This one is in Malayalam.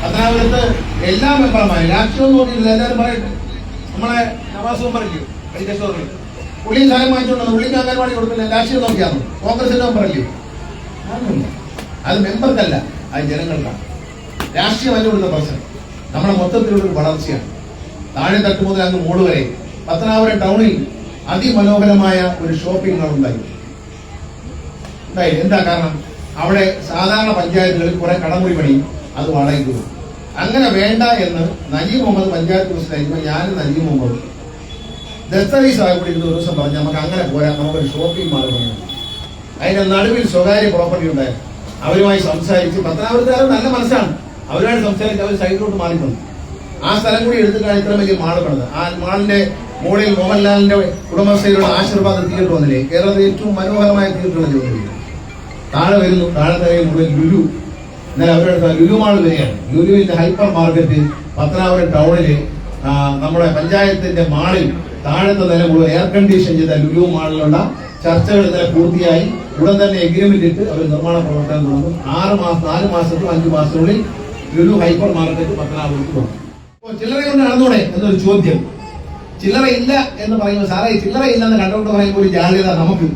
പത്തനാപുരത്ത് എല്ലാ മെമ്പർമാരും രാഷ്ട്രീയം നോക്കിയില്ല, എല്ലാവരും പറയട്ടെ. നമ്മളെ നവാസും പറയൂ, പുള്ളി സ്ഥലം വാങ്ങിച്ചോണ്ടോ, പുള്ളിക്ക് അംഗൻവാടി കൊടുക്കില്ല, രാഷ്ട്രീയം നോക്കിയാണോ? കോൺഗ്രസിന്റെ മെമ്പറല്ലേ? അത് മെമ്പർക്കല്ല, അത് ജനങ്ങൾക്കാണ്. രാഷ്ട്രീയം അതിലൂടെ പ്രശ്നം നമ്മുടെ മൊത്തത്തിലുള്ള വളർച്ചയാണ്. താഴെ തട്ട് മുതൽ അങ്ങ് മോള് വരെ പത്തനാപുരം ടൗണിൽ അതിമനോഹരമായ ഒരു ഷോപ്പിംഗ് മാൾ ഉണ്ടായി. എന്താ കാരണം? അവിടെ സാധാരണ പഞ്ചായത്തുകളിൽ കുറെ കടമുറി പണിയും അത് വാടകയ്ക്ക് പോകും. അങ്ങനെ വേണ്ട എന്ന് നജീബ് മുഹമ്മദ് പഞ്ചായത്ത് പ്രസിഡന്റ്, ഞാനും നജീബ് മുഹമ്മദ് ദസ്തവി സാഹിബ് കൂടി ഒരു ദിവസം പറഞ്ഞു, നമുക്ക് അങ്ങനെ പോരാ, നമുക്കൊരു ഷോപ്പിംഗ് മാൾ പണിയാം. അതിന്റെ നടുവിൽ സ്വകാര്യ പ്രോപ്പർട്ടി ഉണ്ടായിരുന്നു. അവരുമായി സംസാരിച്ച്, പത്തനാപുരത്തുകാർ നല്ല മനസ്സാണ്, അവരുമായി സംസാരിച്ച് അവർ സൈഡിലോട്ട് മാറിക്കുന്നു. ആ സ്ഥലം കൂടി എടുത്തിട്ടാണ് ഇത്ര വലിയ മാള് പണിത്. ആ മാളിന്റെ മോളിൽ മോഹൻലാലിന്റെ ഉടമസ്ഥയിലുള്ള ആശീർവാദം തിയേറ്റർ വന്നില്ലേ, കേരളത്തിലെ ഏറ്റവും മനോഹരമായ തിയേറ്ററുള്ള ജോലി. താഴെ വരുന്നു, താഴത്തെ മുഴുവൻ ലുലു. എന്നാൽ അവരുടെ ലുലു മാൾ വരികയാണ്. ലുലുവിന്റെ ഹൈപ്പർ മാർക്കറ്റ് പത്തനാപുരം ടൗണില് നമ്മുടെ പഞ്ചായത്തിന്റെ മാളിൽ താഴത്തെ നില മുഴുവൻ എയർ കണ്ടീഷൻ ചെയ്ത ലുലു മാളിലുള്ള ചർച്ചകൾ ഇന്നലെ പൂർത്തിയായി. ഉടൻ തന്നെ എഗ്രിമെന്റ് ഇട്ട് അവർ നിർമ്മാണ പ്രവർത്തനം തുടങ്ങും. 4 മാസത്തിനും 5 മാസത്തിനുള്ളിൽ ലുലു ഹൈപ്പർ മാർക്കറ്റ് പത്തനാപുരത്ത് തുടങ്ങും. അപ്പോൾ ചില്ലറ കൊണ്ട് നടന്നൂടെ എന്നൊരു ചോദ്യം. ചില്ലറ ഇല്ല എന്ന് പറയുമ്പോൾ, സാറേ ചില്ലറ ഇല്ലെന്ന് കണ്ടുകൊണ്ട് പറയുമ്പോൾ ഒരു ജാഗ്രത നമുക്ക്